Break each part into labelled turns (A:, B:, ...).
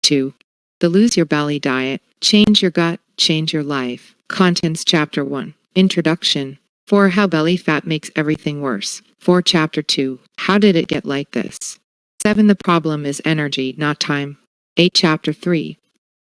A: 2. The Lose Your Belly Diet. Change your gut, change your life. Contents Chapter 1. Introduction. 4. How belly fat makes everything worse. 4. Chapter 2. How did it get like this? 7. The problem is energy, not time. 8. Chapter 3.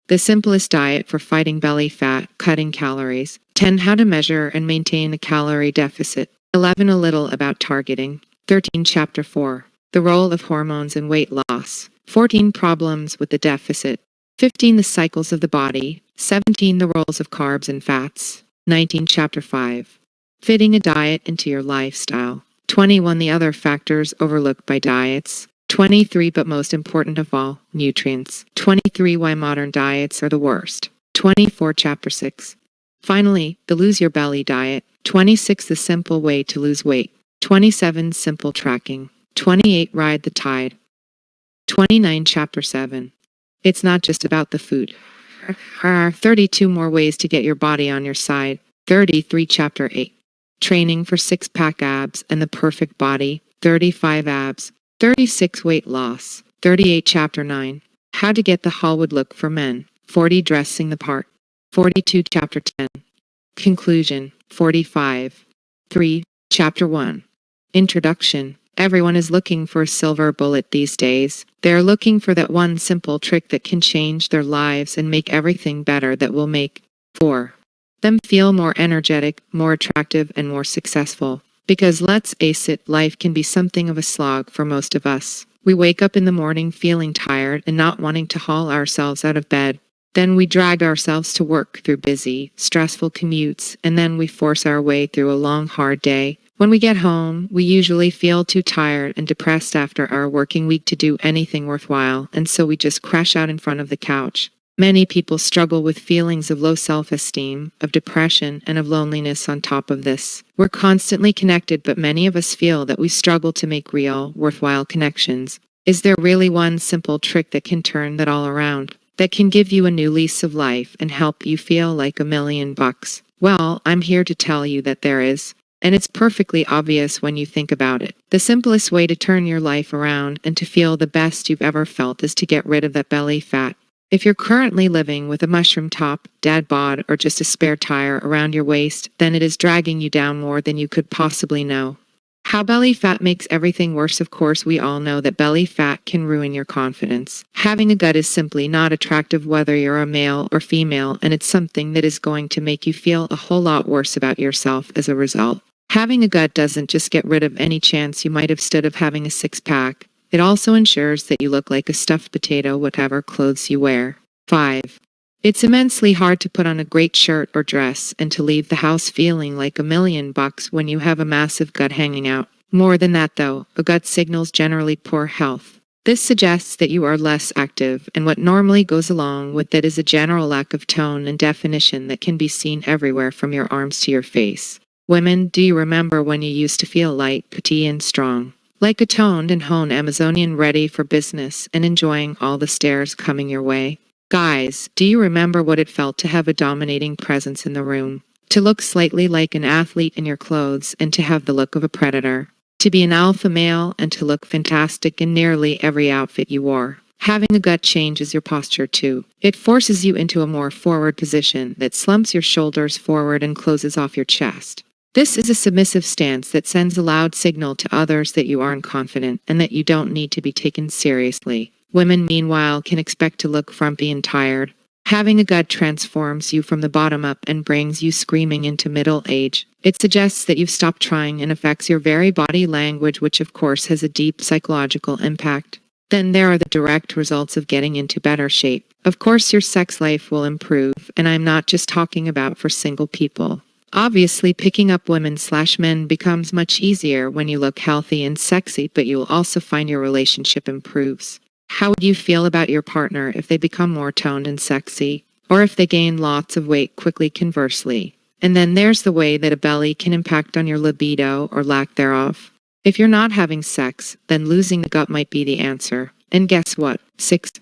A: The simplest diet for fighting belly fat, cutting calories. 10. How to measure and maintain a calorie deficit. 11. A little about targeting. 13. Chapter 4. The role of hormones in weight loss. 14. Problems with the deficit. 15. The cycles of the body. 17. The roles of carbs and fats. 19. Chapter 5. Fitting a diet into your lifestyle. 21. The other factors overlooked by diets. 23. But most important of all, nutrients. 23. Why modern diets are the worst. 24. Chapter 6. Finally, the Lose Your Belly Diet. 26. The simple way to lose weight. 27. Simple tracking. 28. Ride the tide. 29. Chapter 7. It's not just about the food. 32 more ways to get your body on your side. 33. Chapter 8. Training for six-pack abs and the perfect body. 35. Abs. 36. Weight loss. 38. Chapter 9. How to get the Hollywood look for men. 40. Dressing the part. 42. Chapter 10. Conclusion. 45. 3. Chapter 1. Introduction. Everyone is looking for a silver bullet these days. They're looking for that one simple trick that can change their lives and make everything better, that will make 4. them feel more energetic, more attractive, and more successful. Because let's face it, life can be something of a slog for most of us. We wake up in the morning feeling tired and not wanting to haul ourselves out of bed. Then we drag ourselves to work through busy, stressful commutes, and then we force our way through a long, hard day. When we get home, we usually feel too tired and depressed after our working week to do anything worthwhile, and so we just crash out in front of the couch. Many people struggle with feelings of low self-esteem, of depression, and of loneliness on top of this. We're constantly connected, but many of us feel that we struggle to make real, worthwhile connections. Is there really one simple trick that can turn that all around? That can give you a new lease of life and help you feel like $1,000,000? Well, I'm here to tell you that there is. And it's perfectly obvious when you think about it. The simplest way to turn your life around and to feel the best you've ever felt is to get rid of that belly fat. If you're currently living with a mushroom top, dad bod, or just a spare tire around your waist, then it is dragging you down more than you could possibly know. How belly fat makes everything worse. Of course, we all know that belly fat can ruin your confidence. Having a gut is simply not attractive whether you're a male or female, and it's something that is going to make you feel a whole lot worse about yourself as a result. Having a gut doesn't just get rid of any chance you might have stood of having a six-pack. It also ensures that you look like a stuffed potato whatever clothes you wear. 5. It's immensely hard to put on a great shirt or dress and to leave the house feeling like $1,000,000 when you have a massive gut hanging out. More than that though, a gut signals generally poor health. This suggests that you are less active, and what normally goes along with that is a general lack of tone and definition that can be seen everywhere from your arms to your face. Women, do you remember when you used to feel light, petite, and strong? Like a toned and honed Amazonian ready for business and enjoying all the stares coming your way? Guys, do you remember what it felt to have a dominating presence in the room? To look slightly like an athlete in your clothes and to have the look of a predator? To be an alpha male and to look fantastic in nearly every outfit you wore? Having a gut changes your posture too. It forces you into a more forward position that slumps your shoulders forward and closes off your chest. This is a submissive stance that sends a loud signal to others that you aren't confident and that you don't need to be taken seriously. Women, meanwhile, can expect to look frumpy and tired. Having a gut transforms you from the bottom up and brings you screaming into middle age. It suggests that you've stopped trying and affects your very body language, which of course has a deep psychological impact. Then there are the direct results of getting into better shape. Of course, your sex life will improve, and I'm not just talking about for single people. Obviously, picking up women/men becomes much easier when you look healthy and sexy, but you'll also find your relationship improves. How would you feel about your partner if they become more toned and sexy? Or if they gain lots of weight quickly, conversely? And then there's the way that a belly can impact on your libido or lack thereof. If you're not having sex, then losing the gut might be the answer. And guess what? 6.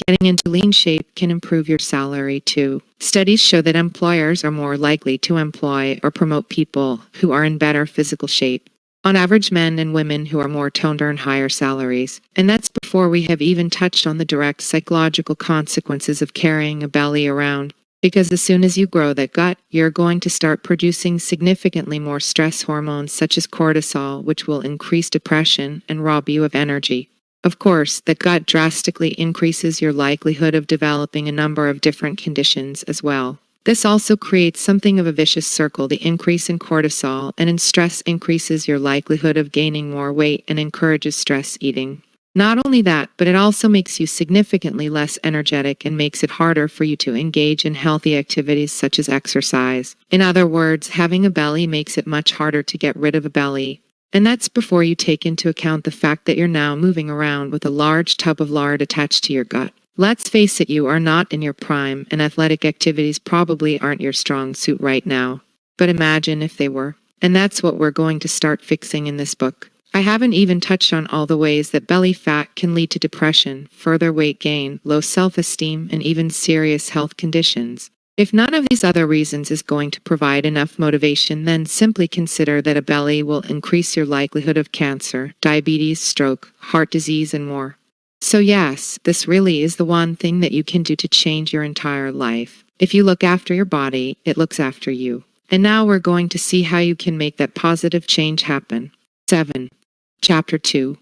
A: Getting into lean shape can improve your salary too. Studies show that employers are more likely to employ or promote people who are in better physical shape. On average, men and women who are more toned earn higher salaries. And that's before we have even touched on the direct psychological consequences of carrying a belly around. Because as soon as you grow that gut, you're going to start producing significantly more stress hormones such as cortisol, which will increase depression and rob you of energy. Of course, the gut drastically increases your likelihood of developing a number of different conditions as well. This also creates something of a vicious circle. The increase in cortisol and in stress increases your likelihood of gaining more weight and encourages stress eating. Not only that, but it also makes you significantly less energetic and makes it harder for you to engage in healthy activities such as exercise. In other words, having a belly makes it much harder to get rid of a belly. And that's before you take into account the fact that you're now moving around with a large tub of lard attached to your gut. Let's face it, you are not in your prime, and athletic activities probably aren't your strong suit right now. But imagine if they were. And that's what we're going to start fixing in this book. I haven't even touched on all the ways that belly fat can lead to depression, further weight gain, low self-esteem, and even serious health conditions. If none of these other reasons is going to provide enough motivation, then simply consider that a belly will increase your likelihood of cancer, diabetes, stroke, heart disease, and more. So yes, this really is the one thing that you can do to change your entire life. If you look after your body, it looks after you. And now we're going to see how you can make that positive change happen. 7. Chapter 2.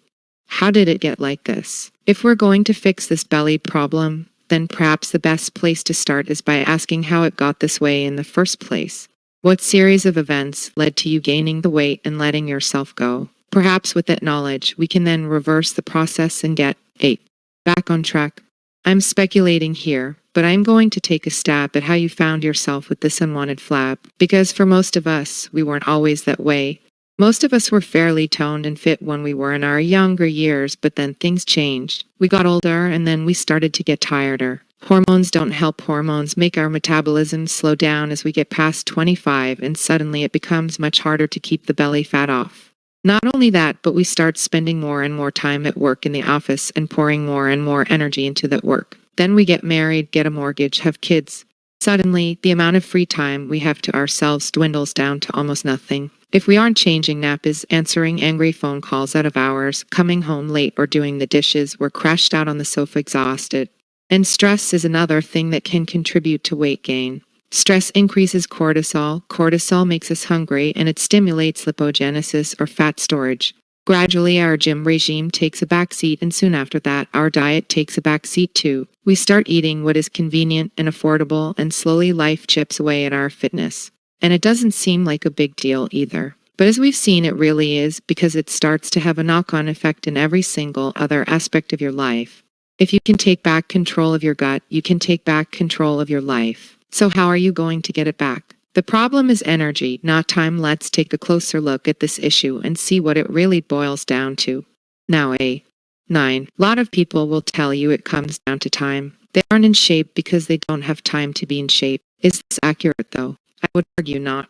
A: How did it get like this? If we're going to fix this belly problem, then perhaps the best place to start is by asking how it got this way in the first place. What series of events led to you gaining the weight and letting yourself go? Perhaps with that knowledge, we can then reverse the process and get 8. Back on track. I'm speculating here, but I'm going to take a stab at how you found yourself with this unwanted flab, because for most of us, we weren't always that way. Most of us were fairly toned and fit when we were in our younger years, but then things changed. We got older and then we started to get tireder. Hormones don't help. Hormones make our metabolism slow down as we get past 25, and suddenly it becomes much harder to keep the belly fat off. Not only that, but we start spending more and more time at work in the office and pouring more and more energy into that work. Then we get married, get a mortgage, have kids. Suddenly, the amount of free time we have to ourselves dwindles down to almost nothing. If we aren't changing nappies, answering angry phone calls out of hours, coming home late, or doing the dishes, we're crashed out on the sofa exhausted. And stress is another thing that can contribute to weight gain. Stress increases cortisol. Cortisol makes us hungry, and it stimulates lipogenesis or fat storage. Gradually, our gym regime takes a backseat, and soon after that, our diet takes a backseat too. We start eating what is convenient and affordable, and slowly life chips away at our fitness. And it doesn't seem like a big deal either. But as we've seen, it really is, because it starts to have a knock-on effect in every single other aspect of your life. If you can take back control of your gut, you can take back control of your life. So how are you going to get it back? The problem is energy, not time. Let's take a closer look at this issue and see what it really boils down to. Now, 9. A lot of people will tell you it comes down to time. They aren't in shape because they don't have time to be in shape. Is this accurate though? I would argue not.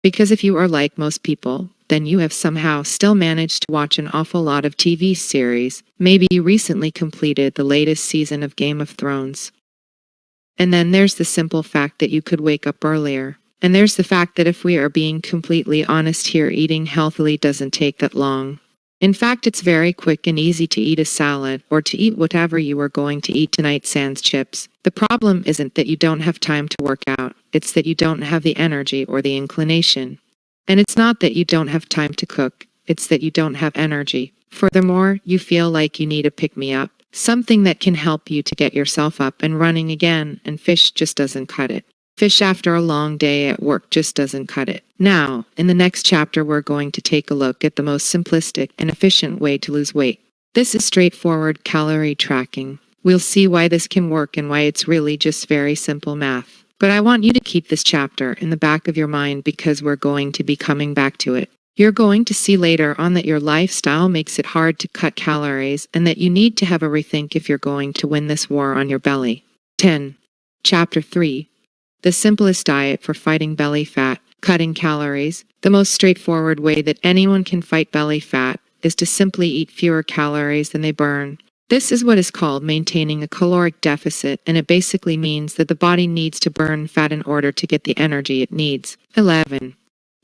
A: Because if you are like most people, then you have somehow still managed to watch an awful lot of TV series. Maybe you recently completed the latest season of Game of Thrones. And then there's the simple fact that you could wake up earlier. And there's the fact that if we are being completely honest here, eating healthily doesn't take that long. In fact, it's very quick and easy to eat a salad or to eat whatever you are going to eat tonight, sans chips. The problem isn't that you don't have time to work out. It's that you don't have the energy or the inclination. And it's not that you don't have time to cook. It's that you don't have energy. Furthermore, you feel like you need a pick-me-up. Something that can help you to get yourself up and running again, and fish just doesn't cut it. Fish after a long day at work just doesn't cut it. Now, in the next chapter, we're going to take a look at the most simplistic and efficient way to lose weight. This is straightforward calorie tracking. We'll see why this can work and why it's really just very simple math. But I want you to keep this chapter in the back of your mind because we're going to be coming back to it. You're going to see later on that your lifestyle makes it hard to cut calories and that you need to have a rethink if you're going to win this war on your belly. 10. Chapter 3. The simplest diet for fighting belly fat, cutting calories. The most straightforward way that anyone can fight belly fat is to simply eat fewer calories than they burn. This is what is called maintaining a caloric deficit, and it basically means that the body needs to burn fat in order to get the energy it needs. 11.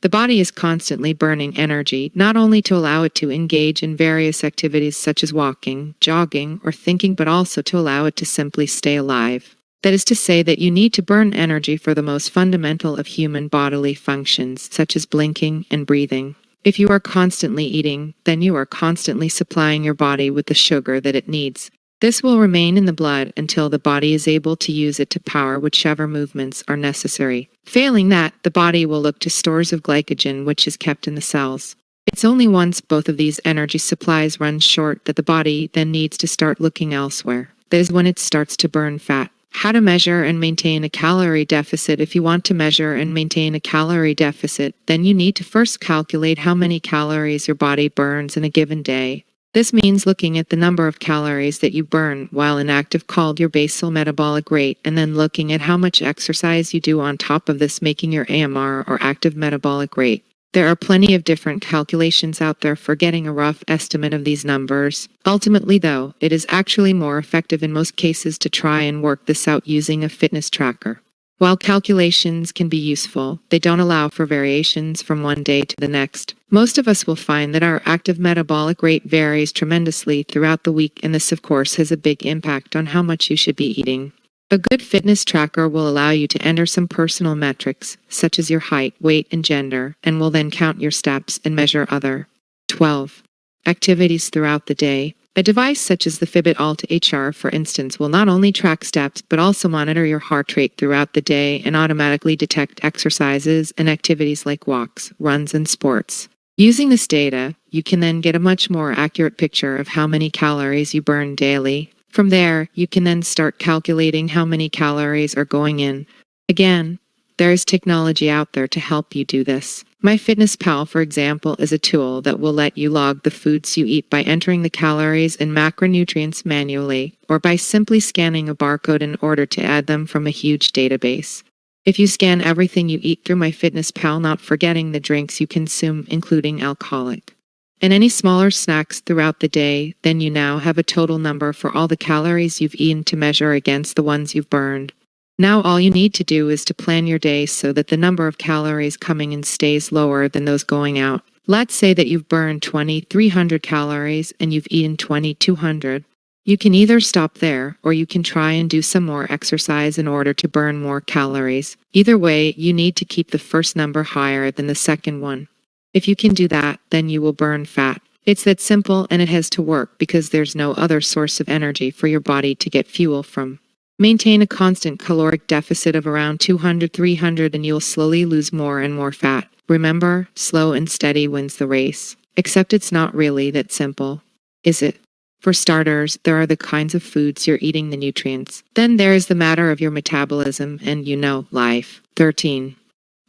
A: The body is constantly burning energy, not only to allow it to engage in various activities such as walking, jogging, or thinking, but also to allow it to simply stay alive. That is to say that you need to burn energy for the most fundamental of human bodily functions, such as blinking and breathing. If you are constantly eating, then you are constantly supplying your body with the sugar that it needs. This will remain in the blood until the body is able to use it to power whichever movements are necessary. Failing that, the body will look to stores of glycogen which is kept in the cells. It's only once both of these energy supplies run short that the body then needs to start looking elsewhere. That is when it starts to burn fat. How to measure and maintain a calorie deficit. If you want to measure and maintain a calorie deficit, then you need to first calculate how many calories your body burns in a given day. This means looking at the number of calories that you burn while inactive, called your basal metabolic rate, and then looking at how much exercise you do on top of this, making your AMR or active metabolic rate. There are plenty of different calculations out there for getting a rough estimate of these numbers. Ultimately, though, it is actually more effective in most cases to try and work this out using a fitness tracker. While calculations can be useful, they don't allow for variations from one day to the next. Most of us will find that our active metabolic rate varies tremendously throughout the week, and this, of course, has a big impact on how much you should be eating. A good fitness tracker will allow you to enter some personal metrics, such as your height, weight, and gender, and will then count your steps and measure other 12 activities throughout the day. A device such as the Fitbit Alta HR, for instance, will not only track steps but also monitor your heart rate throughout the day and automatically detect exercises and activities like walks, runs, and sports. Using this data, you can then get a much more accurate picture of how many calories you burn daily. From there, you can then start calculating how many calories are going in. Again, there is technology out there to help you do this. MyFitnessPal, for example, is a tool that will let you log the foods you eat by entering the calories and macronutrients manually, or by simply scanning a barcode in order to add them from a huge database. If you scan everything you eat through MyFitnessPal, not forgetting the drinks you consume, including alcoholic, and any smaller snacks throughout the day, then you now have a total number for all the calories you've eaten to measure against the ones you've burned. Now all you need to do is to plan your day so that the number of calories coming in stays lower than those going out. Let's say that you've burned 2,300 calories and you've eaten 2,200. You can either stop there or you can try and do some more exercise in order to burn more calories. Either way, you need to keep the first number higher than the second one. If you can do that, then you will burn fat. It's that simple, and it has to work because there's no other source of energy for your body to get fuel from. Maintain a constant caloric deficit of around 200-300 and you'll slowly lose more and more fat. Remember, slow and steady wins the race. Except it's not really that simple, is it? For starters, there are the kinds of foods you're eating, the nutrients. Then there is the matter of your metabolism and, life. 13.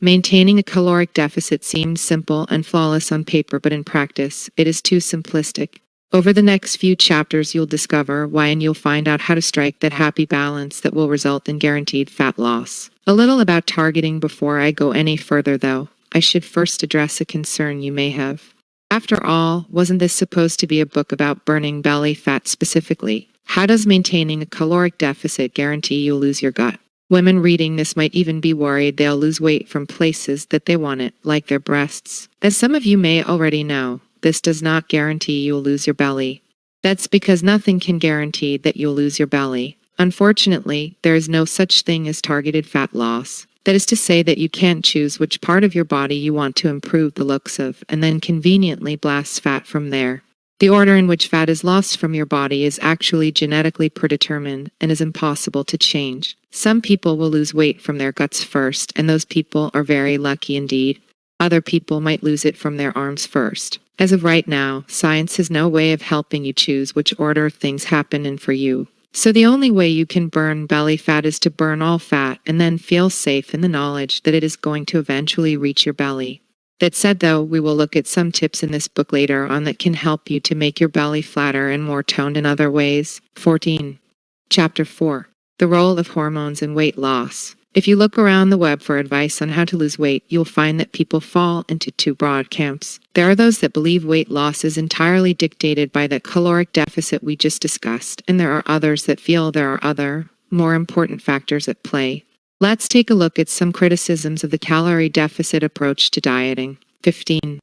A: Maintaining a caloric deficit seems simple and flawless on paper, but in practice, it is too simplistic. Over the next few chapters, you'll discover why, and you'll find out how to strike that happy balance that will result in guaranteed fat loss. A little about targeting before I go any further, though. I should first address a concern you may have. After all, wasn't this supposed to be a book about burning belly fat specifically? How does maintaining a caloric deficit guarantee you'll lose your gut? Women reading this might even be worried they'll lose weight from places that they want it, like their breasts. As some of you may already know, this does not guarantee you'll lose your belly. That's because nothing can guarantee that you'll lose your belly. Unfortunately, there is no such thing as targeted fat loss. That is to say that you can't choose which part of your body you want to improve the looks of, and then conveniently blast fat from there. The order in which fat is lost from your body is actually genetically predetermined and is impossible to change. Some people will lose weight from their guts first, and those people are very lucky indeed. Other people might lose it from their arms first. As of right now, science has no way of helping you choose which order things happen in for you. So the only way you can burn belly fat is to burn all fat and then feel safe in the knowledge that it is going to eventually reach your belly. That said, though, we will look at some tips in this book later on that can help you to make your belly flatter and more toned in other ways. 14. Chapter 4. The Role of Hormones in Weight Loss. If you look around the web for advice on how to lose weight, you'll find that people fall into two broad camps. There are those that believe weight loss is entirely dictated by the caloric deficit we just discussed, and there are others that feel there are other, more important factors at play. Let's take a look at some criticisms of the calorie deficit approach to dieting. 15.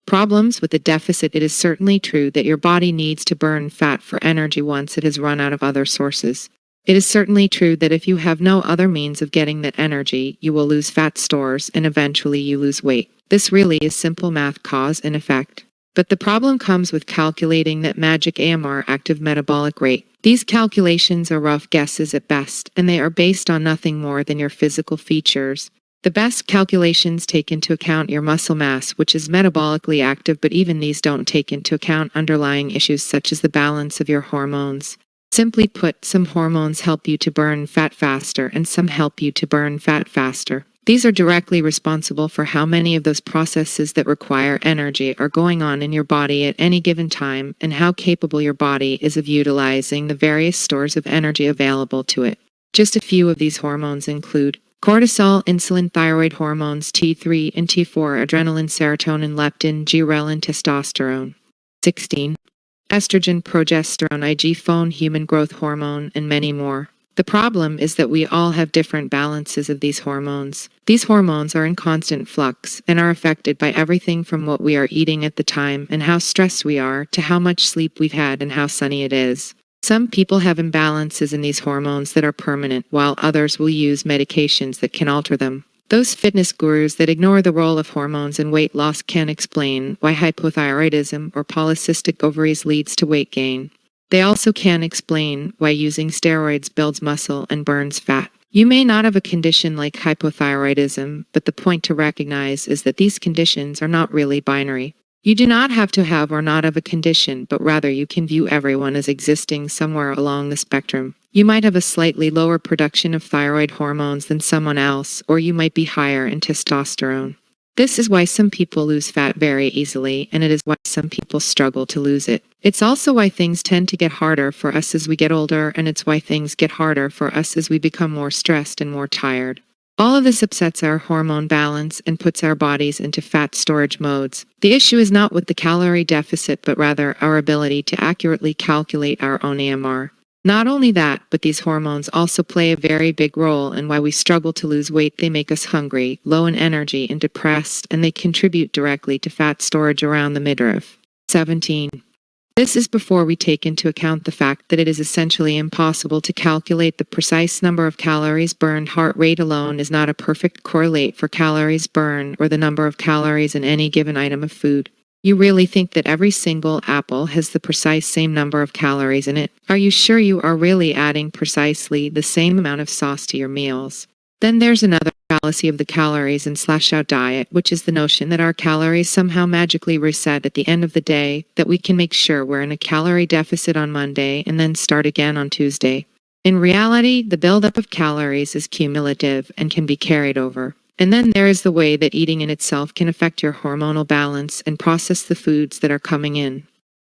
A: Problems with the deficit. It is certainly true that your body needs to burn fat for energy once it has run out of other sources. It is certainly true that if you have no other means of getting that energy, you will lose fat stores and eventually you lose weight. This really is simple math, cause and effect. But the problem comes with calculating that magic AMR, active metabolic rate. These calculations are rough guesses at best, and they are based on nothing more than your physical features. The best calculations take into account your muscle mass, which is metabolically active, but even these don't take into account underlying issues such as the balance of your hormones. Simply put, some hormones help you to burn fat faster and some help you to burn fat faster. These are directly responsible for how many of those processes that require energy are going on in your body at any given time and how capable your body is of utilizing the various stores of energy available to it. Just a few of these hormones include cortisol, insulin, thyroid hormones, T3 and T4, adrenaline, serotonin, leptin, ghrelin, testosterone. 16. Estrogen, progesterone, IGF-1, human growth hormone, and many more. The problem is that we all have different balances of these hormones. These hormones are in constant flux and are affected by everything from what we are eating at the time and how stressed we are to how much sleep we've had and how sunny it is. Some people have imbalances in these hormones that are permanent, while others will use medications that can alter them. Those fitness gurus that ignore the role of hormones in weight loss can explain why hypothyroidism or polycystic ovaries leads to weight gain. They also can explain why using steroids builds muscle and burns fat. You may not have a condition like hypothyroidism, but the point to recognize is that these conditions are not really binary. You do not have to have or not have a condition, but rather you can view everyone as existing somewhere along the spectrum. You might have a slightly lower production of thyroid hormones than someone else, or you might be higher in testosterone. This is why some people lose fat very easily, and it is why some people struggle to lose it. It's also why things tend to get harder for us as we get older, and it's why things get harder for us as we become more stressed and more tired. All of this upsets our hormone balance and puts our bodies into fat storage modes. The issue is not with the calorie deficit, but rather our ability to accurately calculate our own AMR. Not only that, but these hormones also play a very big role in why we struggle to lose weight. They make us hungry, low in energy, and depressed, and they contribute directly to fat storage around the midriff. 17. This is before we take into account the fact that it is essentially impossible to calculate the precise number of calories burned. Heart rate alone is not a perfect correlate for calories burned or the number of calories in any given item of food. You really think that every single apple has the precise same number of calories in it? Are you sure you are really adding precisely the same amount of sauce to your meals? Then there's another fallacy of the calories and slash-out diet, which is the notion that our calories somehow magically reset at the end of the day, that we can make sure we're in a calorie deficit on Monday and then start again on Tuesday. In reality, the buildup of calories is cumulative and can be carried over. And then there is the way that eating in itself can affect your hormonal balance and process the foods that are coming in.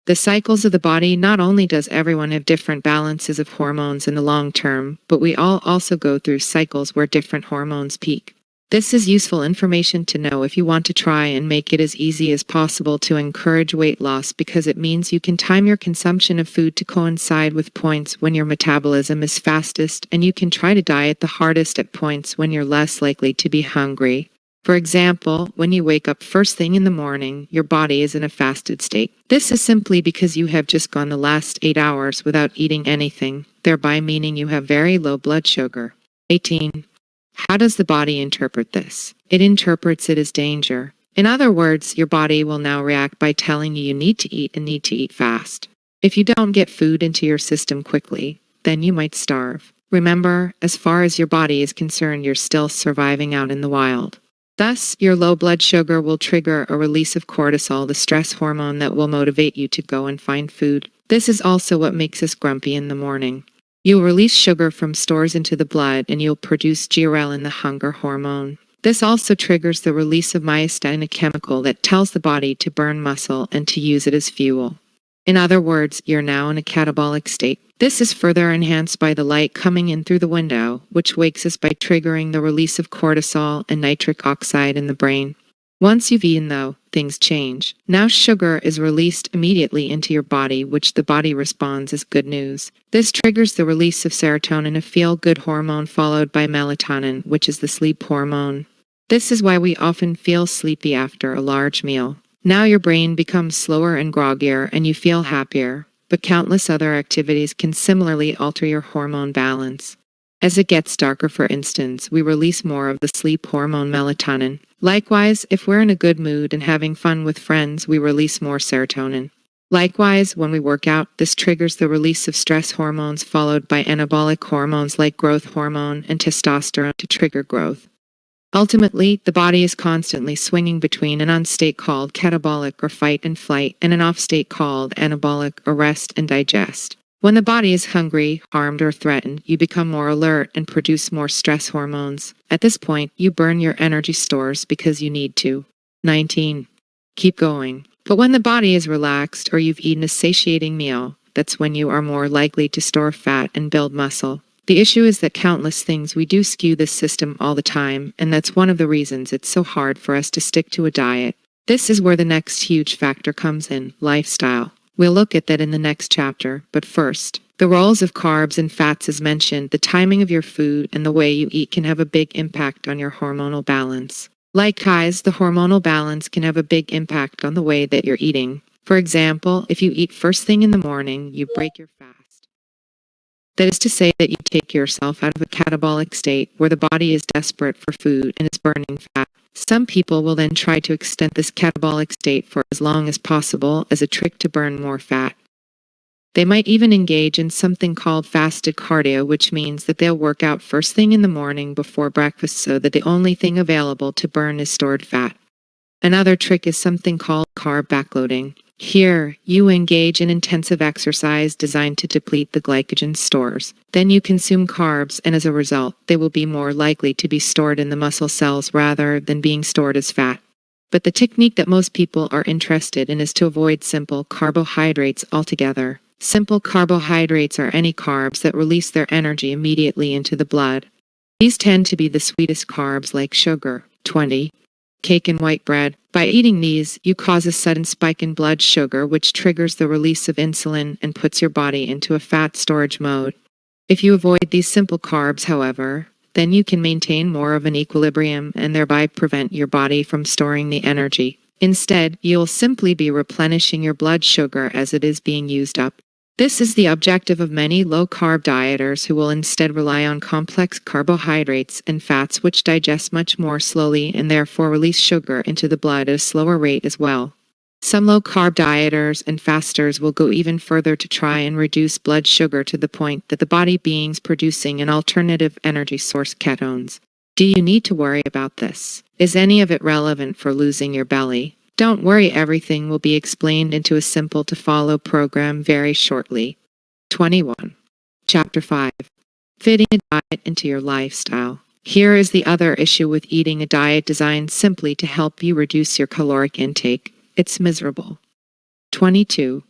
A: The cycles of the body. Not only does everyone have different balances of hormones in the long term, but we all also go through cycles where different hormones peak. This is useful information to know if you want to try and make it as easy as possible to encourage weight loss, because it means you can time your consumption of food to coincide with points when your metabolism is fastest, and you can try to diet the hardest at points when you're less likely to be hungry. For example, when you wake up first thing in the morning, your body is in a fasted state. This is simply because you have just gone the last 8 hours without eating anything, thereby meaning you have very low blood sugar. 18. How does the body interpret this? It interprets it as danger. In other words, your body will now react by telling you need to eat and need to eat fast. If you don't get food into your system quickly, then you might starve. Remember, as far as your body is concerned, you're still surviving out in the wild. Thus, your low blood sugar will trigger a release of cortisol, the stress hormone that will motivate you to go and find food. This is also what makes us grumpy in the morning. You'll release sugar from stores into the blood, and you'll produce ghrelin, the hunger hormone. This also triggers the release of myostatin, a chemical that tells the body to burn muscle and to use it as fuel. In other words, you're now in a catabolic state. This is further enhanced by the light coming in through the window, which wakes us by triggering the release of cortisol and nitric oxide in the brain. Once you've eaten, though, things change. Now sugar is released immediately into your body, which the body responds as good news. This triggers the release of serotonin, a feel-good hormone, followed by melatonin, which is the sleep hormone. This is why we often feel sleepy after a large meal. Now your brain becomes slower and groggier, and you feel happier, but countless other activities can similarly alter your hormone balance. As it gets darker, for instance, we release more of the sleep hormone melatonin. Likewise, if we're in a good mood and having fun with friends, we release more serotonin. Likewise, when we work out, this triggers the release of stress hormones, followed by anabolic hormones like growth hormone and testosterone to trigger growth. Ultimately, the body is constantly swinging between an on state called catabolic or fight and flight and an off state called anabolic or rest and digest. When the body is hungry, harmed, or threatened, you become more alert and produce more stress hormones. At this point, you burn your energy stores because you need to. 19. Keep going. But when the body is relaxed or you've eaten a satiating meal, that's when you are more likely to store fat and build muscle. The issue is that countless things we do skew this system all the time, and that's one of the reasons it's so hard for us to stick to a diet. This is where the next huge factor comes in: lifestyle. We'll look at that in the next chapter, but first, the roles of carbs and fats as mentioned, the timing of your food and the way you eat can have a big impact on your hormonal balance. Likewise, the hormonal balance can have a big impact on the way that you're eating. For example, if you eat first thing in the morning, you break your fast. That is to say that you take yourself out of a catabolic state where the body is desperate for food and is burning fat. Some people will then try to extend this catabolic state for as long as possible as a trick to burn more fat. They might even engage in something called fasted cardio, which means that they'll work out first thing in the morning before breakfast so that the only thing available to burn is stored fat. Another trick is something called carb backloading. Here, you engage in intensive exercise designed to deplete the glycogen stores. Then you consume carbs, and as a result, they will be more likely to be stored in the muscle cells rather than being stored as fat. But the technique that most people are interested in is to avoid simple carbohydrates altogether. Simple carbohydrates are any carbs that release their energy immediately into the blood. These tend to be the sweetest carbs like sugar, 20, cake and white bread. By eating these, you cause a sudden spike in blood sugar, which triggers the release of insulin and puts your body into a fat storage mode. If you avoid these simple carbs, however, then you can maintain more of an equilibrium and thereby prevent your body from storing the energy. Instead, you'll simply be replenishing your blood sugar as it is being used up. This is the objective of many low-carb dieters who will instead rely on complex carbohydrates and fats which digest much more slowly and therefore release sugar into the blood at a slower rate as well. Some low-carb dieters and fasters will go even further to try and reduce blood sugar to the point that the body beings producing an alternative energy source, ketones. Do you need to worry about this? Is any of it relevant for losing your belly? Don't worry, everything will be explained into a simple-to-follow program very shortly. 21. Chapter 5. Fitting a diet into your lifestyle. Here is the other issue with eating a diet designed simply to help you reduce your caloric intake. It's miserable. 22.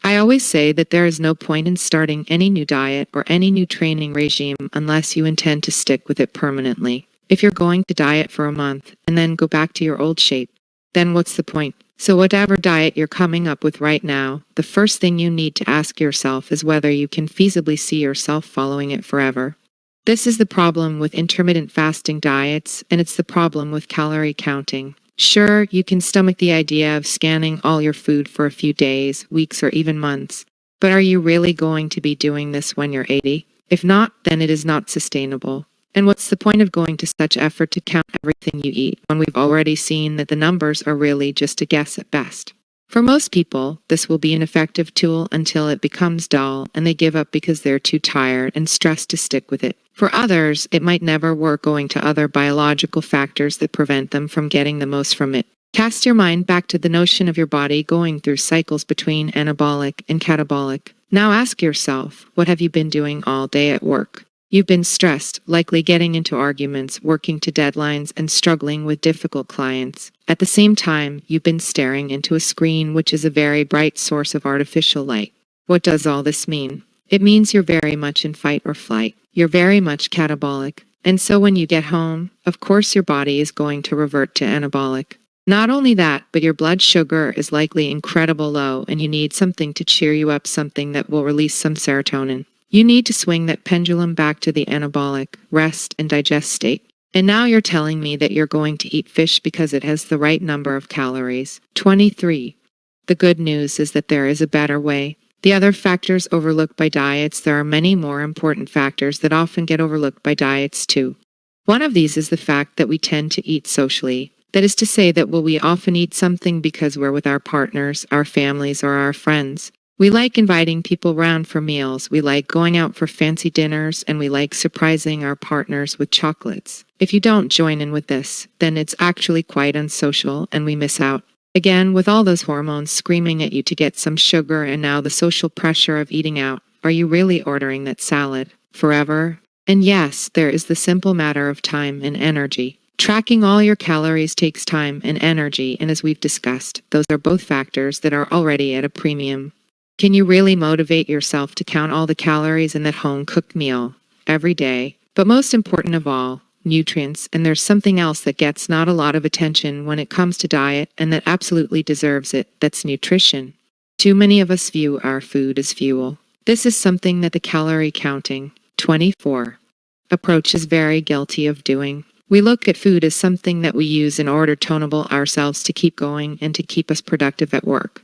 A: I always say that there is no point in starting any new diet or any new training regime unless you intend to stick with it permanently. If you're going to diet for a month and then go back to your old shape, then what's the point? So whatever diet you're coming up with right now, the first thing you need to ask yourself is whether you can feasibly see yourself following it forever. This is the problem with intermittent fasting diets, and it's the problem with calorie counting. Sure, you can stomach the idea of scanning all your food for a few days, weeks, or even months. But are you really going to be doing this when you're 80? If not, then it is not sustainable. And what's the point of going to such effort to count everything you eat when we've already seen that the numbers are really just a guess at best? For most people, this will be an effective tool until it becomes dull and they give up because they're too tired and stressed to stick with it. For others, it might never work owing to other biological factors that prevent them from getting the most from it. Cast your mind back to the notion of your body going through cycles between anabolic and catabolic. Now ask yourself, what have you been doing all day at work? You've been stressed, likely getting into arguments, working to deadlines, and struggling with difficult clients. At the same time, you've been staring into a screen which is a very bright source of artificial light. What does all this mean? It means you're very much in fight or flight. You're very much catabolic. And so when you get home, of course your body is going to revert to anabolic. Not only that, but your blood sugar is likely incredibly low and you need something to cheer you up, something that will release some serotonin. You need to swing that pendulum back to the anabolic, rest and digest state. And now you're telling me that you're going to eat fish because it has the right number of calories. 23. The good news is that there is a better way. The other factors overlooked by diets, there are many more important factors that often get overlooked by diets too. One of these is the fact that we tend to eat socially. That is to say that we often eat something because we're with our partners, our families, or our friends. We like inviting people round for meals, we like going out for fancy dinners, and we like surprising our partners with chocolates. If you don't join in with this, then it's actually quite unsocial and we miss out. Again, with all those hormones screaming at you to get some sugar and now the social pressure of eating out, are you really ordering that salad forever? And yes, there is the simple matter of time and energy. Tracking all your calories takes time and energy, and as we've discussed, those are both factors that are already at a premium. Can you really motivate yourself to count all the calories in that home-cooked meal every day? But most important of all, nutrients, and there's something else that gets not a lot of attention when it comes to diet and that absolutely deserves it, that's nutrition. Too many of us view our food as fuel. This is something that the calorie counting, 24, approach is very guilty of doing. We look at food as something that we use in order to enable ourselves to keep going and to keep us productive at work.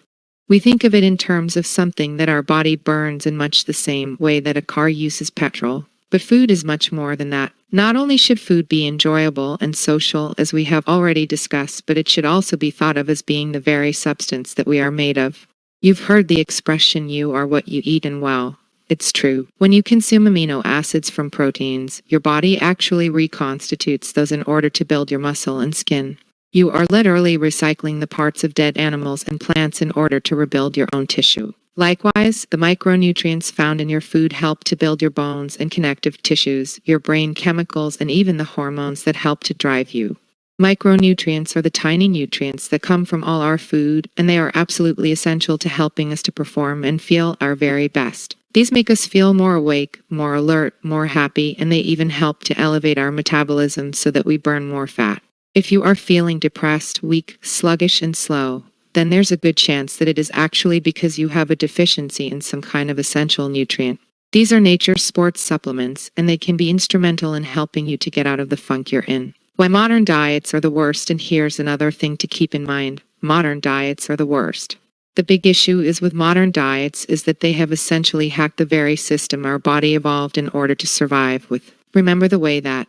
A: We think of it in terms of something that our body burns in much the same way that a car uses petrol. But food is much more than that. Not only should food be enjoyable and social, as we have already discussed, but it should also be thought of as being the very substance that we are made of. You've heard the expression, you are what you eat, and well, it's true. When you consume amino acids from proteins, your body actually reconstitutes those in order to build your muscle and skin. You are literally recycling the parts of dead animals and plants in order to rebuild your own tissue. Likewise, the micronutrients found in your food help to build your bones and connective tissues, your brain chemicals, and even the hormones that help to drive you. Micronutrients are the tiny nutrients that come from all our food, and they are absolutely essential to helping us to perform and feel our very best. These make us feel more awake, more alert, more happy, and they even help to elevate our metabolism so that we burn more fat. If you are feeling depressed, weak, sluggish, and slow, then there's a good chance that it is actually because you have a deficiency in some kind of essential nutrient. These are nature's sports supplements, and they can be instrumental in helping you to get out of the funk you're in. Why modern diets are the worst, and here's another thing to keep in mind. Modern diets are the worst. The big issue is with modern diets is that they have essentially hacked the very system our body evolved in order to survive with. Remember the way that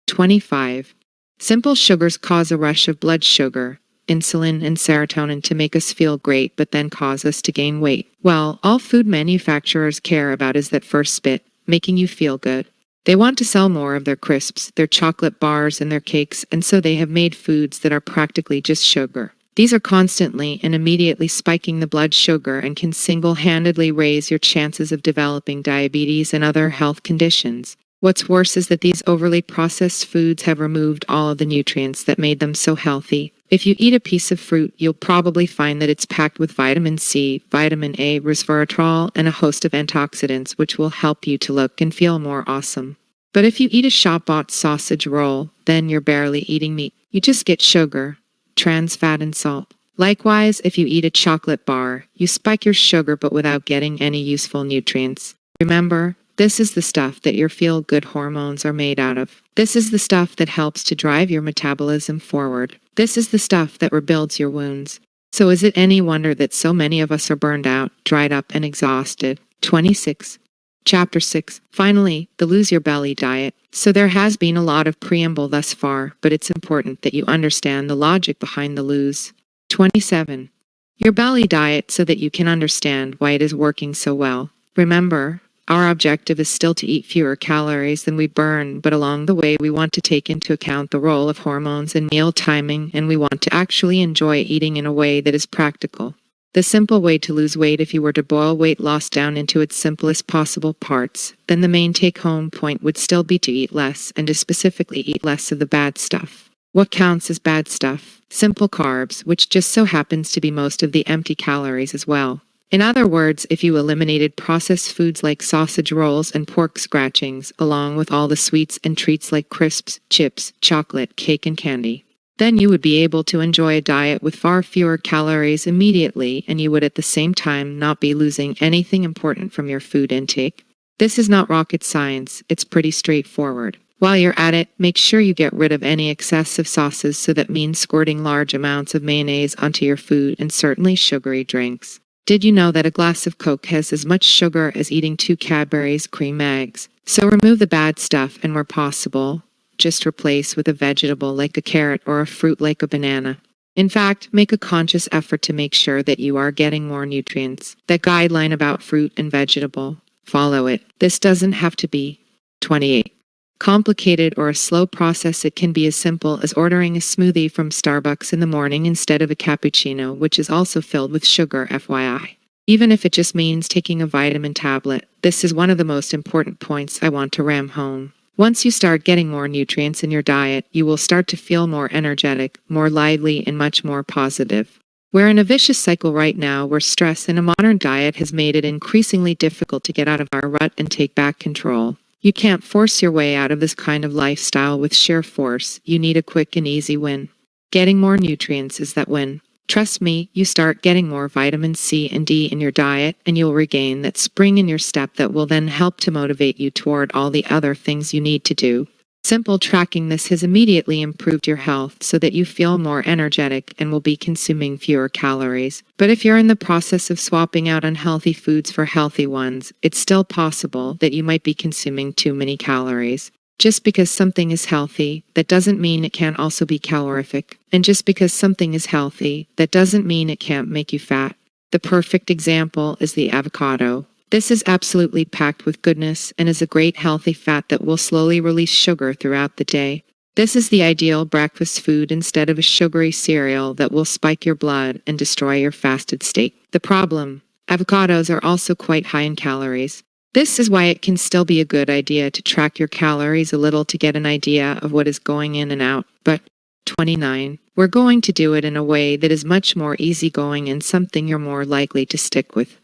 A: 25. Simple sugars cause a rush of blood sugar, insulin, and serotonin to make us feel great but then cause us to gain weight. Well, all food manufacturers care about is that first bit, making you feel good. They want to sell more of their crisps, their chocolate bars, and their cakes, and so they have made foods that are practically just sugar. These are constantly and immediately spiking the blood sugar and can single-handedly raise your chances of developing diabetes and other health conditions. What's worse is that these overly processed foods have removed all of the nutrients that made them so healthy. If you eat a piece of fruit, you'll probably find that it's packed with vitamin C, vitamin A, resveratrol, and a host of antioxidants which will help you to look and feel more awesome. But if you eat a shop-bought sausage roll, then you're barely eating meat. You just get sugar, trans fat, and salt. Likewise, if you eat a chocolate bar, you spike your sugar but without getting any useful nutrients. Remember, this is the stuff that your feel-good hormones are made out of. This is the stuff that helps to drive your metabolism forward. This is the stuff that rebuilds your wounds. So is it any wonder that so many of us are burned out, dried up, and exhausted? 26. Chapter 6. Finally, the Lose Your Belly diet. So there has been a lot of preamble thus far, but it's important that you understand the logic behind the lose. 27. Your belly diet so that you can understand why it is working so well. Remember, our objective is still to eat fewer calories than we burn, but along the way we want to take into account the role of hormones and meal timing, and we want to actually enjoy eating in a way that is practical. The simple way to lose weight, if you were to boil weight loss down into its simplest possible parts, then the main take-home point would still be to eat less, and to specifically eat less of the bad stuff. What counts as bad stuff? Simple carbs, which just so happens to be most of the empty calories as well. In other words, if you eliminated processed foods like sausage rolls and pork scratchings, along with all the sweets and treats like crisps, chips, chocolate, cake, and candy, Then you would be able to enjoy a diet with far fewer calories immediately, and you would at the same time not be losing anything important from your food intake. This is not rocket science, it's pretty straightforward. While you're at it, make sure you get rid of any excessive sauces, so that means squirting large amounts of mayonnaise onto your food and certainly sugary drinks. Did you know that a glass of Coke has as much sugar as eating 2 Cadbury's cream eggs? So remove the bad stuff, and where possible, just replace with a vegetable like a carrot or a fruit like a banana. In fact, make a conscious effort to make sure that you are getting more nutrients. That guideline about fruit and vegetable, follow it. This doesn't have to be 28. Complicated or a slow process. It can be as simple as ordering a smoothie from Starbucks in the morning instead of a cappuccino, which is also filled with sugar, FYI. Even if it just means taking a vitamin tablet, this is one of the most important points I want to ram home. Once you start getting more nutrients in your diet, you will start to feel more energetic, more lively, and much more positive. We're in a vicious cycle right now where stress and a modern diet has made it increasingly difficult to get out of our rut and take back control. You can't force your way out of this kind of lifestyle with sheer force. You need a quick and easy win. Getting more nutrients is that win. Trust me, you start getting more vitamin C and D in your diet, and you'll regain that spring in your step that will then help to motivate you toward all the other things you need to do. Simple tracking this has immediately improved your health so that you feel more energetic and will be consuming fewer calories. But if you're in the process of swapping out unhealthy foods for healthy ones, it's still possible that you might be consuming too many calories. Just because something is healthy, that doesn't mean it can't also be calorific. And just because something is healthy, that doesn't mean it can't make you fat. The perfect example is the avocado. This is absolutely packed with goodness and is a great healthy fat that will slowly release sugar throughout the day. This is the ideal breakfast food instead of a sugary cereal that will spike your blood and destroy your fasted state. The problem: avocados are also quite high in calories. This is why it can still be a good idea to track your calories a little to get an idea of what is going in and out. But 29. We're going to do it in a way that is much more easygoing and something you're more likely to stick with.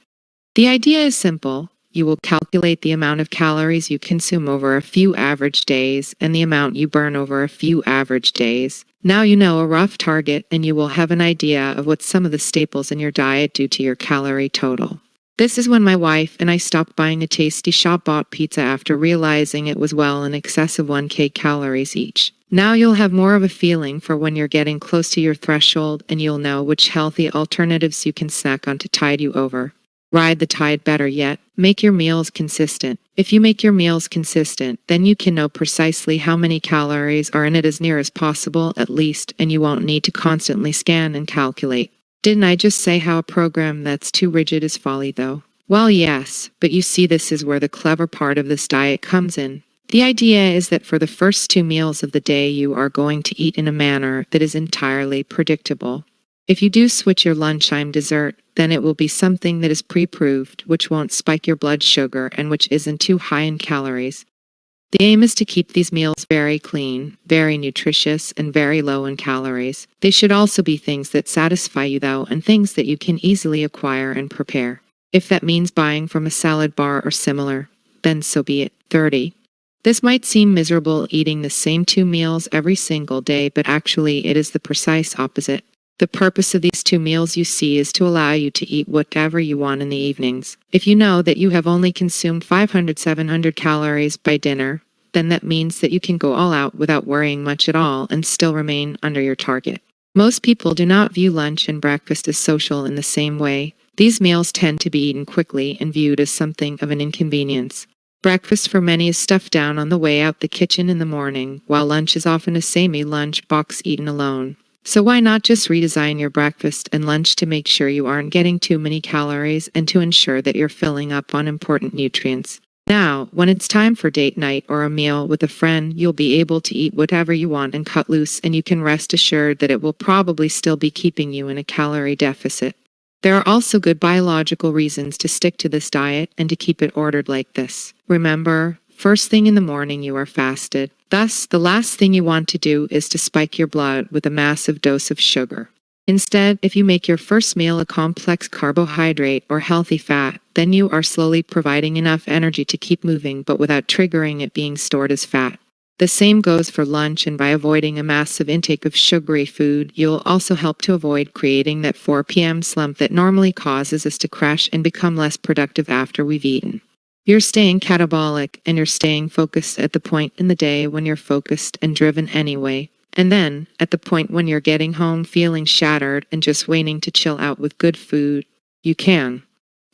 A: The idea is simple. You will calculate the amount of calories you consume over a few average days and the amount you burn over a few average days. Now you know a rough target, and you will have an idea of what some of the staples in your diet do to your calorie total. This is when my wife and I stopped buying a tasty shop-bought pizza after realizing it was well in excess of 1,000 calories each. Now you'll have more of a feeling for when you're getting close to your threshold, and you'll know which healthy alternatives you can snack on to tide you over. Ride the tide. Better yet, make your meals consistent. If you make your meals consistent, then you can know precisely how many calories are in it as near as possible, at least, and you won't need to constantly scan and calculate. Didn't I just say how a program that's too rigid is folly, though? Well, yes, but you see, this is where the clever part of this diet comes in. The idea is that for the first 2 meals of the day, you are going to eat in a manner that is entirely predictable. If you do switch your lunchtime dessert, then it will be something that is pre-proved, which won't spike your blood sugar and which isn't too high in calories. The aim is to keep these meals very clean, very nutritious, and very low in calories. They should also be things that satisfy you, though, and things that you can easily acquire and prepare. If that means buying from a salad bar or similar, then so be it. 30. This might seem miserable, eating the same 2 meals every single day, but actually it is the precise opposite. The purpose of these 2 meals, you see, is to allow you to eat whatever you want in the evenings. If you know that you have only consumed 500-700 calories by dinner, then that means that you can go all out without worrying much at all and still remain under your target. Most people do not view lunch and breakfast as social in the same way. These meals tend to be eaten quickly and viewed as something of an inconvenience. Breakfast for many is stuffed down on the way out the kitchen in the morning, while lunch is often a samey lunch box eaten alone. So why not just redesign your breakfast and lunch to make sure you aren't getting too many calories and to ensure that you're filling up on important nutrients? Now, when it's time for date night or a meal with a friend, you'll be able to eat whatever you want and cut loose, and you can rest assured that it will probably still be keeping you in a calorie deficit. There are also good biological reasons to stick to this diet and to keep it ordered like this. Remember, first thing in the morning you are fasted. Thus, the last thing you want to do is to spike your blood with a massive dose of sugar. Instead, if you make your first meal a complex carbohydrate or healthy fat, then you are slowly providing enough energy to keep moving but without triggering it being stored as fat. The same goes for lunch, and by avoiding a massive intake of sugary food, you'll also help to avoid creating that 4 p.m. slump that normally causes us to crash and become less productive after we've eaten. You're staying catabolic, and you're staying focused at the point in the day when you're focused and driven anyway. And then, at the point when you're getting home feeling shattered and just waiting to chill out with good food, you can.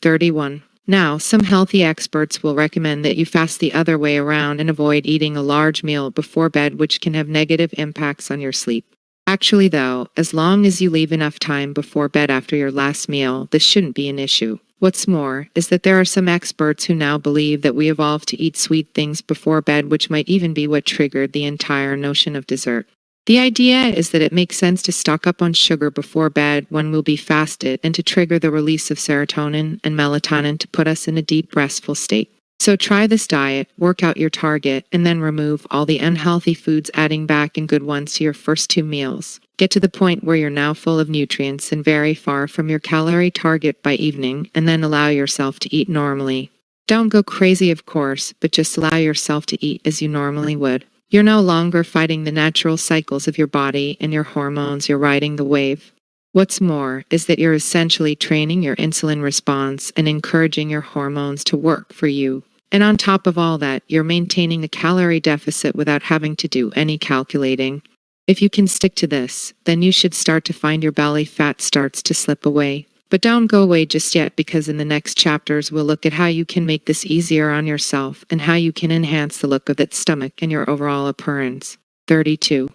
A: 31. Now, some healthy experts will recommend that you fast the other way around and avoid eating a large meal before bed, which can have negative impacts on your sleep. Actually, though, as long as you leave enough time before bed after your last meal, this shouldn't be an issue. What's more is that there are some experts who now believe that we evolved to eat sweet things before bed, which might even be what triggered the entire notion of dessert. The idea is that it makes sense to stock up on sugar before bed when we'll be fasted and to trigger the release of serotonin and melatonin to put us in a deep, restful state. So try this diet, work out your target, and then remove all the unhealthy foods, adding back in good ones to your first 2 meals. Get to the point where you're now full of nutrients and very far from your calorie target by evening, and then allow yourself to eat normally. Don't go crazy, of course, but just allow yourself to eat as you normally would. You're no longer fighting the natural cycles of your body and your hormones, you're riding the wave. What's more is that you're essentially training your insulin response and encouraging your hormones to work for you. And on top of all that, you're maintaining a calorie deficit without having to do any calculating. If you can stick to this, then you should start to find your belly fat starts to slip away. But don't go away just yet, because in the next chapters we'll look at how you can make this easier on yourself and how you can enhance the look of that stomach and your overall appearance. 32.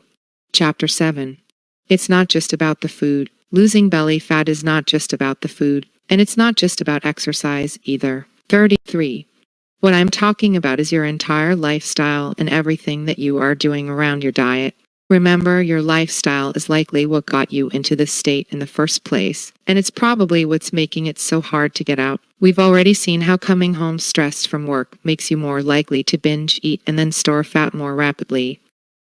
A: Chapter 7. It's not just about the food. Losing belly fat is not just about the food, and it's not just about exercise either. 33. What I'm talking about is your entire lifestyle and everything that you are doing around your diet. Remember, your lifestyle is likely what got you into this state in the first place, and it's probably what's making it so hard to get out. We've already seen how coming home stressed from work makes you more likely to binge eat and then store fat more rapidly.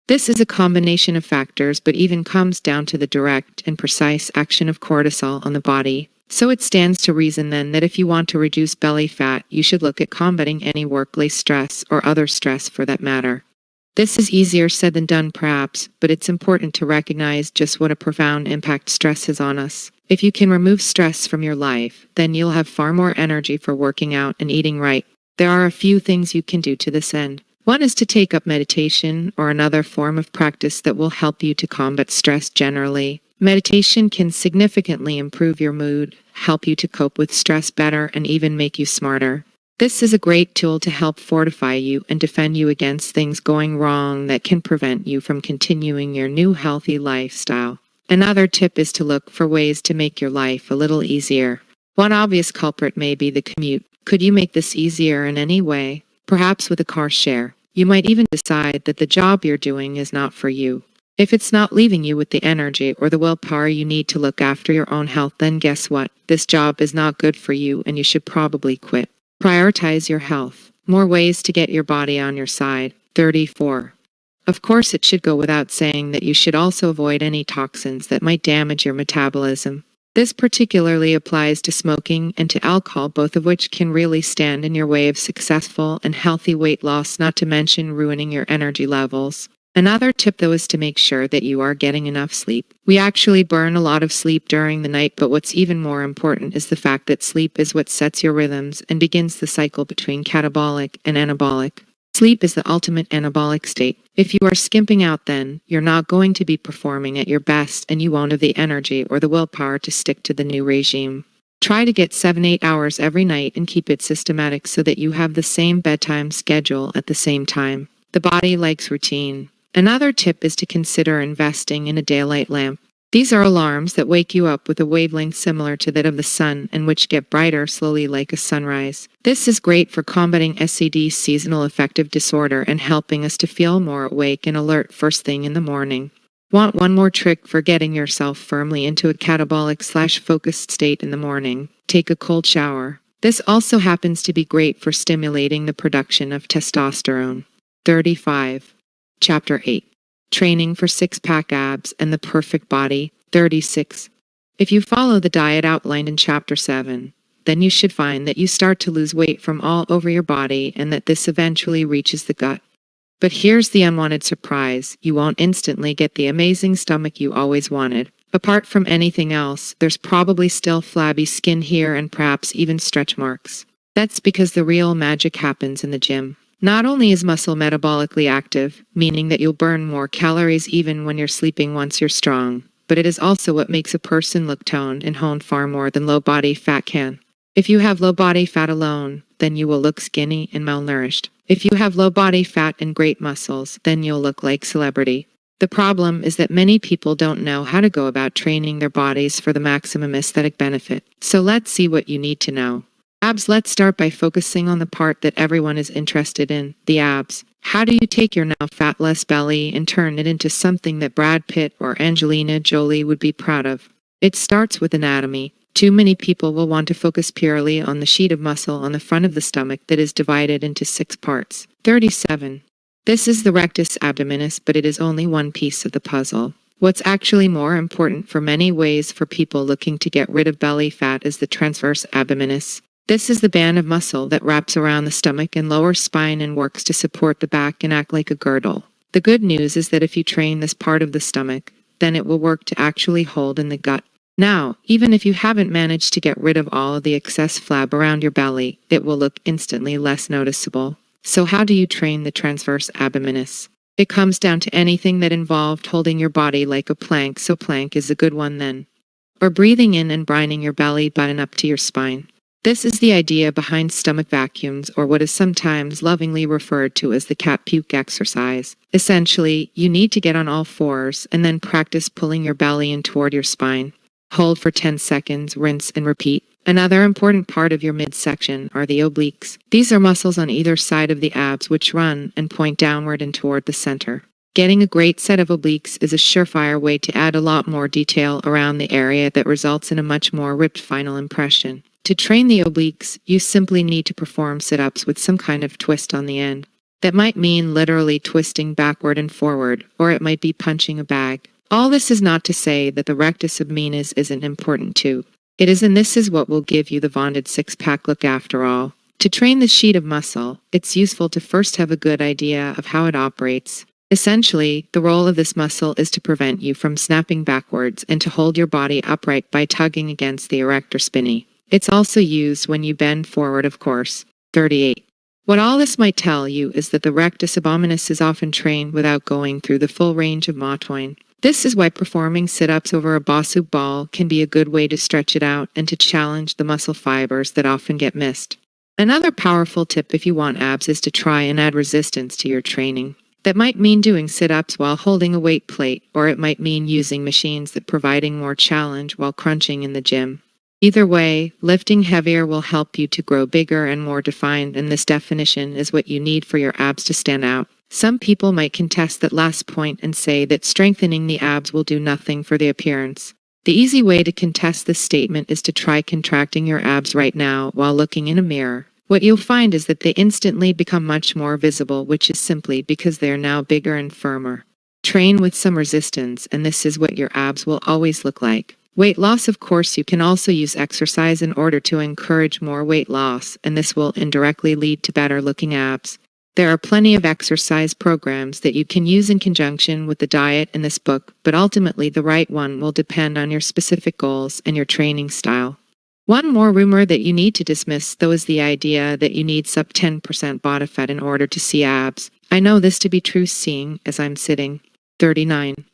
A: This is a combination of factors, but even comes down to the direct and precise action of cortisol on the body. So it stands to reason then that if you want to reduce belly fat, you should look at combating any workplace stress or other stress for that matter. This is easier said than done perhaps, but it's important to recognize just what a profound impact stress has on us. If you can remove stress from your life, then you'll have far more energy for working out and eating right. There are a few things you can do to this end. One is to take up meditation or another form of practice that will help you to combat stress generally. Meditation can significantly improve your mood, help you to cope with stress better, and even make you smarter. This is a great tool to help fortify you and defend you against things going wrong that can prevent you from continuing your new healthy lifestyle. Another tip is to look for ways to make your life a little easier. One obvious culprit may be the commute. Could you make this easier in any way? Perhaps with a car share. You might even decide that the job you're doing is not for you. If it's not leaving you with the energy or the willpower you need to look after your own health, then guess what? This job is not good for you and you should probably quit. Prioritize your health. More ways to get your body on your side. 34. Of course, it should go without saying that you should also avoid any toxins that might damage your metabolism. This particularly applies to smoking and to alcohol, both of which can really stand in your way of successful and healthy weight loss, not to mention ruining your energy levels. Another tip, though, is to make sure that you are getting enough sleep. We actually burn a lot of sleep during the night, but what's even more important is the fact that sleep is what sets your rhythms and begins the cycle between catabolic and anabolic. Sleep is the ultimate anabolic state. If you are skimping out, then you're not going to be performing at your best and you won't have the energy or the willpower to stick to the new regime. Try to get 7-8 hours every night and keep it systematic so that you have the same bedtime schedule at the same time. The body likes routine. Another tip is to consider investing in a daylight lamp. These are alarms that wake you up with a wavelength similar to that of the sun and which get brighter slowly like a sunrise. This is great for combating SAD, seasonal affective disorder, and helping us to feel more awake and alert first thing in the morning. Want one more trick for getting yourself firmly into a catabolic/focused state in the morning? Take a cold shower. This also happens to be great for stimulating the production of testosterone. 35. Chapter 8. Training for six-pack abs and the perfect body. 36. If you follow the diet outlined in Chapter 7, then you should find that you start to lose weight from all over your body and that this eventually reaches the gut. But here's the unwanted surprise. You won't instantly get the amazing stomach you always wanted. Apart from anything else, there's probably still flabby skin here and perhaps even stretch marks. That's because the real magic happens in the gym. Not only is muscle metabolically active, meaning that you'll burn more calories even when you're sleeping once you're strong, but it is also what makes a person look toned and honed far more than low body fat can. If you have low body fat alone, then you will look skinny and malnourished. If you have low body fat and great muscles, then you'll look like celebrity. The problem is that many people don't know how to go about training their bodies for the maximum aesthetic benefit. So let's see what you need to know. Abs. Let's start by focusing on the part that everyone is interested in, the abs. How do you take your now fatless belly and turn it into something that Brad Pitt or Angelina Jolie would be proud of? It starts with anatomy. Too many people will want to focus purely on the sheet of muscle on the front of the stomach that is divided into 6 parts. 37. This is the rectus abdominis, but it is only one piece of the puzzle. What's actually more important for many ways for people looking to get rid of belly fat is the transverse abdominis. This is the band of muscle that wraps around the stomach and lower spine and works to support the back and act like a girdle. The good news is that if you train this part of the stomach, then it will work to actually hold in the gut. Now, even if you haven't managed to get rid of all of the excess flab around your belly, it will look instantly less noticeable. So how do you train the transverse abdominis? It comes down to anything that involved holding your body like a plank, so plank is a good one then. Or breathing in and brining your belly button up to your spine. This is the idea behind stomach vacuums, or what is sometimes lovingly referred to as the cat puke exercise. Essentially, you need to get on all fours and then practice pulling your belly in toward your spine. Hold for 10 seconds, rinse and repeat. Another important part of your midsection are the obliques. These are muscles on either side of the abs which run and point downward and toward the center. Getting a great set of obliques is a surefire way to add a lot more detail around the area that results in a much more ripped final impression. To train the obliques, you simply need to perform sit-ups with some kind of twist on the end. That might mean literally twisting backward and forward, or it might be punching a bag. All this is not to say that the rectus abdominis isn't important too. It is, and this is what will give you the vaunted six-pack look after all. To train this sheet of muscle, it's useful to first have a good idea of how it operates. Essentially, the role of this muscle is to prevent you from snapping backwards and to hold your body upright by tugging against the erector spinae. It's also used when you bend forward, of course. 38. What all this might tell you is that the rectus abdominis is often trained without going through the full range of Matoin. This is why performing sit-ups over a Bosu ball can be a good way to stretch it out and to challenge the muscle fibers that often get missed. Another powerful tip if you want abs is to try and add resistance to your training. That might mean doing sit-ups while holding a weight plate, or it might mean using machines that providing more challenge while crunching in the gym. Either way, lifting heavier will help you to grow bigger and more defined, and this definition is what you need for your abs to stand out. Some people might contest that last point and say that strengthening the abs will do nothing for the appearance. The easy way to contest this statement is to try contracting your abs right now while looking in a mirror. What you'll find is that they instantly become much more visible, which is simply because they are now bigger and firmer. Train with some resistance, and this is what your abs will always look like. Weight loss, of course, you can also use exercise in order to encourage more weight loss, and this will indirectly lead to better looking abs. There are plenty of exercise programs that you can use in conjunction with the diet in this book, but ultimately the right one will depend on your specific goals and your training style. One more rumor that you need to dismiss, though, is the idea that you need sub 10% body fat in order to see abs. I know this to be true seeing as I'm sitting. 39.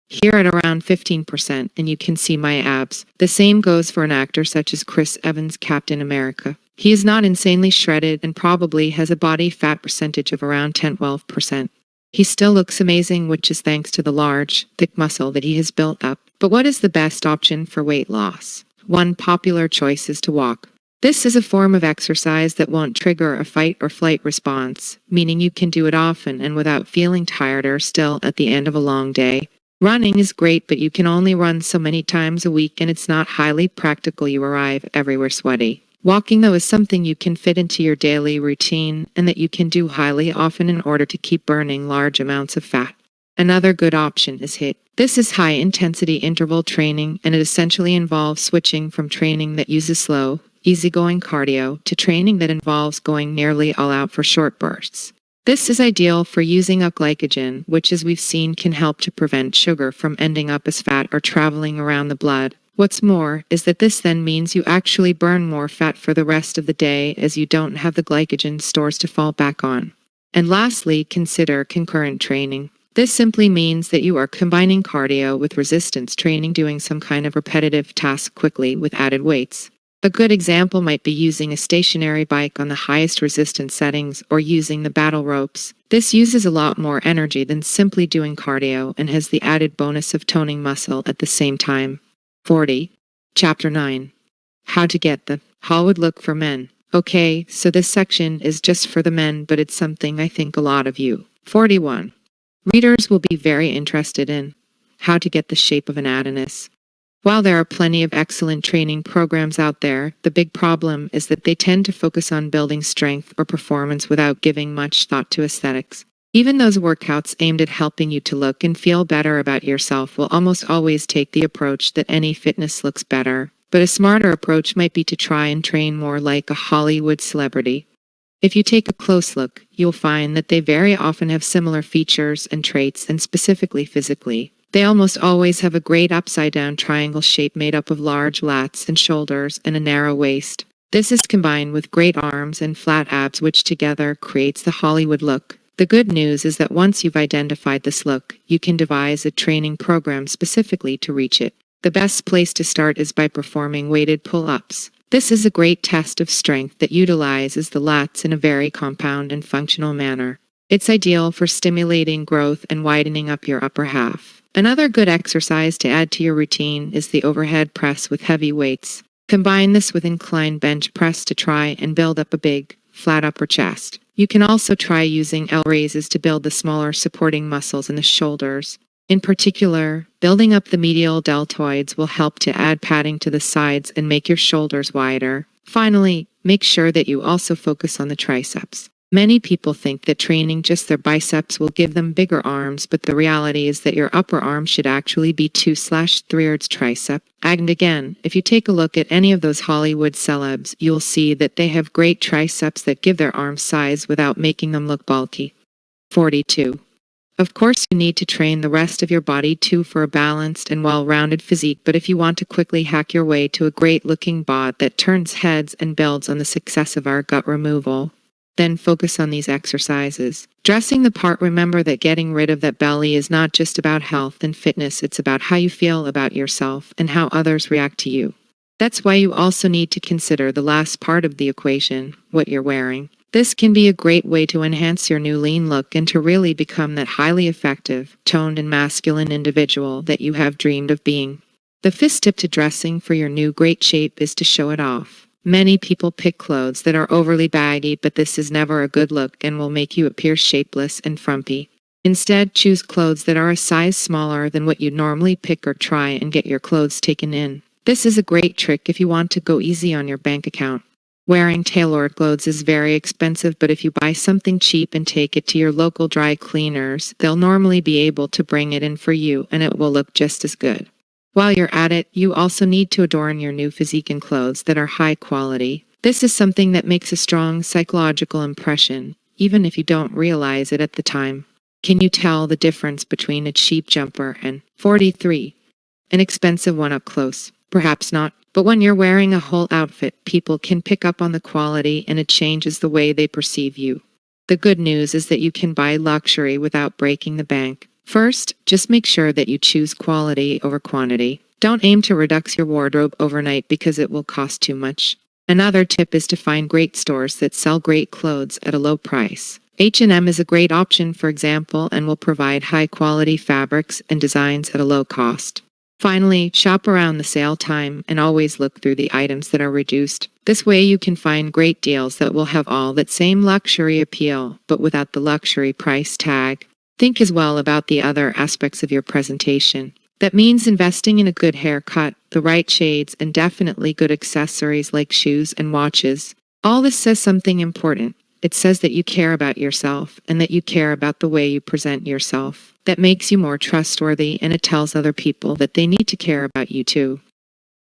A: Here at around 15%, and you can see my abs. The same goes for an actor such as Chris Evans, Captain America. He is not insanely shredded and probably has a body fat percentage of around 10-12%. He still looks amazing, which is thanks to the large, thick muscle that he has built up. But what is the best option for weight loss? One popular choice is to walk. This is a form of exercise that won't trigger a fight or flight response, meaning you can do it often and without feeling tired or still at the end of a long day. Running is great, but you can only run so many times a week and it's not highly practical. You arrive everywhere sweaty. Walking, though, is something you can fit into your daily routine and that you can do highly often in order to keep burning large amounts of fat. Another good option is HIIT. This is high-intensity interval training, and it essentially involves switching from training that uses slow, easygoing cardio to training that involves going nearly all out for short bursts. This is ideal for using up glycogen, which as we've seen can help to prevent sugar from ending up as fat or traveling around the blood. What's more is that this then means you actually burn more fat for the rest of the day as you don't have the glycogen stores to fall back on. And lastly, consider concurrent training. This simply means that you are combining cardio with resistance training, doing some kind of repetitive task quickly with added weights. A good example might be using a stationary bike on the highest resistance settings or using the battle ropes. This uses a lot more energy than simply doing cardio and has the added bonus of toning muscle at the same time. 40. Chapter 9. How to get the Hollywood look for men. Okay, so this section is just for the men, but it's something I think a lot of you 41 readers will be very interested in. How to get the shape of an Adonis. While there are plenty of excellent training programs out there, the big problem is that they tend to focus on building strength or performance without giving much thought to aesthetics. Even those workouts aimed at helping you to look and feel better about yourself will almost always take the approach that any fitness looks better, but a smarter approach might be to try and train more like a Hollywood celebrity. If you take a close look, you'll find that they very often have similar features and traits, and specifically physically. They almost always have a great upside-down triangle shape made up of large lats and shoulders and a narrow waist. This is combined with great arms and flat abs, which together creates the Hollywood look. The good news is that once you've identified this look, you can devise a training program specifically to reach it. The best place to start is by performing weighted pull-ups. This is a great test of strength that utilizes the lats in a very compound and functional manner. It's ideal for stimulating growth and widening up your upper half. Another good exercise to add to your routine is the overhead press with heavy weights. Combine this with inclined bench press to try and build up a big, flat upper chest. You can also try using L raises to build the smaller supporting muscles in the shoulders. In particular, building up the medial deltoids will help to add padding to the sides and make your shoulders wider. Finally, make sure that you also focus on the triceps. Many people think that training just their biceps will give them bigger arms, but the reality is that your upper arm should actually be 2/3 tricep. And again, if you take a look at any of those Hollywood celebs, you'll see that they have great triceps that give their arms size without making them look bulky. 42. Of course, you need to train the rest of your body too for a balanced and well-rounded physique, but if you want to quickly hack your way to a great-looking bod that turns heads and builds on the success of our gut removal, then focus on these exercises. Dressing the part, remember that getting rid of that belly is not just about health and fitness, it's about how you feel about yourself and how others react to you. That's why you also need to consider the last part of the equation, what you're wearing. This can be a great way to enhance your new lean look and to really become that highly effective, toned and masculine individual that you have dreamed of being. The fifth tip to dressing for your new great shape is to show it off. Many people pick clothes that are overly baggy, but this is never a good look and will make you appear shapeless and frumpy. Instead, choose clothes that are a size smaller than what you'd normally pick or try and get your clothes taken in. This is a great trick if you want to go easy on your bank account. Wearing tailored clothes is very expensive, but if you buy something cheap and take it to your local dry cleaners, they'll normally be able to bring it in for you and it will look just as good. While you're at it, you also need to adorn your new physique in clothes that are high quality. This is something that makes a strong psychological impression, even if you don't realize it at the time. Can you tell the difference between a cheap jumper and 43, an expensive one up close? Perhaps not, but when you're wearing a whole outfit, people can pick up on the quality and it changes the way they perceive you. The good news is that you can buy luxury without breaking the bank. First, just make sure that you choose quality over quantity. Don't aim to reduce your wardrobe overnight because it will cost too much. Another tip is to find great stores that sell great clothes at a low price. H&M is a great option, for example, and will provide high-quality fabrics and designs at a low cost. Finally, shop around the sale time and always look through the items that are reduced. This way you can find great deals that will have all that same luxury appeal, but without the luxury price tag. Think as well about the other aspects of your presentation. That means investing in a good haircut, the right shades, and definitely good accessories like shoes and watches. All this says something important. It says that you care about yourself and that you care about the way you present yourself. That makes you more trustworthy, and it tells other people that they need to care about you too.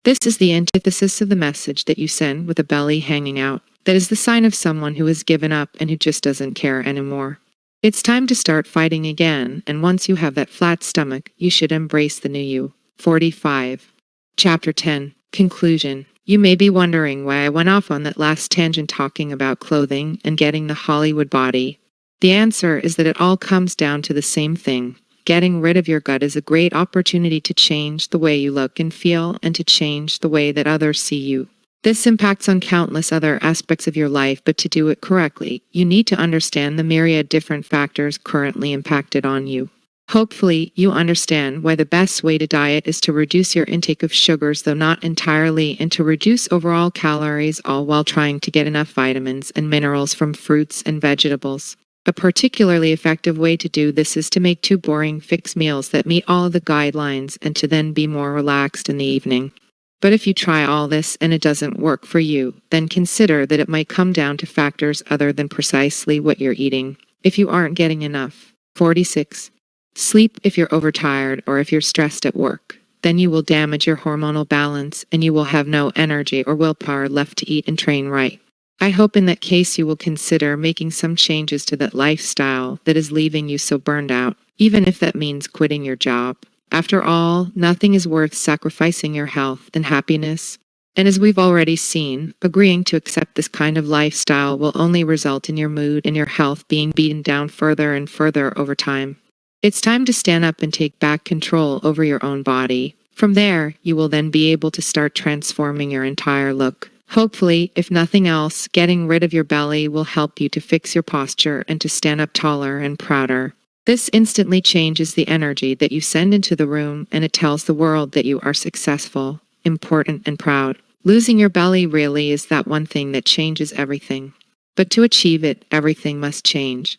A: This is the antithesis of the message that you send with a belly hanging out. That is the sign of someone who has given up and who just doesn't care anymore. It's time to start fighting again, and once you have that flat stomach, you should embrace the new you. 45. Chapter 10. Conclusion. You may be wondering why I went off on that last tangent talking about clothing and getting the Hollywood body. The answer is that it all comes down to the same thing. Getting rid of your gut is a great opportunity to change the way you look and feel and to change the way that others see you. This impacts on countless other aspects of your life, but to do it correctly, you need to understand the myriad different factors currently impacted on you. Hopefully, you understand why the best way to diet is to reduce your intake of sugars, though not entirely, and to reduce overall calories, all while trying to get enough vitamins and minerals from fruits and vegetables. A particularly effective way to do this is to make 2 boring fixed meals that meet all of the guidelines and to then be more relaxed in the evening. But if you try all this and it doesn't work for you, then consider that it might come down to factors other than precisely what you're eating. If you aren't getting enough. 46. Sleep. If you're overtired or if you're stressed at work, then you will damage your hormonal balance and you will have no energy or willpower left to eat and train right. I hope in that case you will consider making some changes to that lifestyle that is leaving you so burned out, even if that means quitting your job. After all, nothing is worth sacrificing your health and happiness. And as we've already seen, agreeing to accept this kind of lifestyle will only result in your mood and your health being beaten down further and further over time. It's time to stand up and take back control over your own body. From there, you will then be able to start transforming your entire look. Hopefully, if nothing else, getting rid of your belly will help you to fix your posture and to stand up taller and prouder. This instantly changes the energy that you send into the room, and it tells the world that you are successful, important, and proud. Losing your belly really is that one thing that changes everything. But to achieve it, everything must change.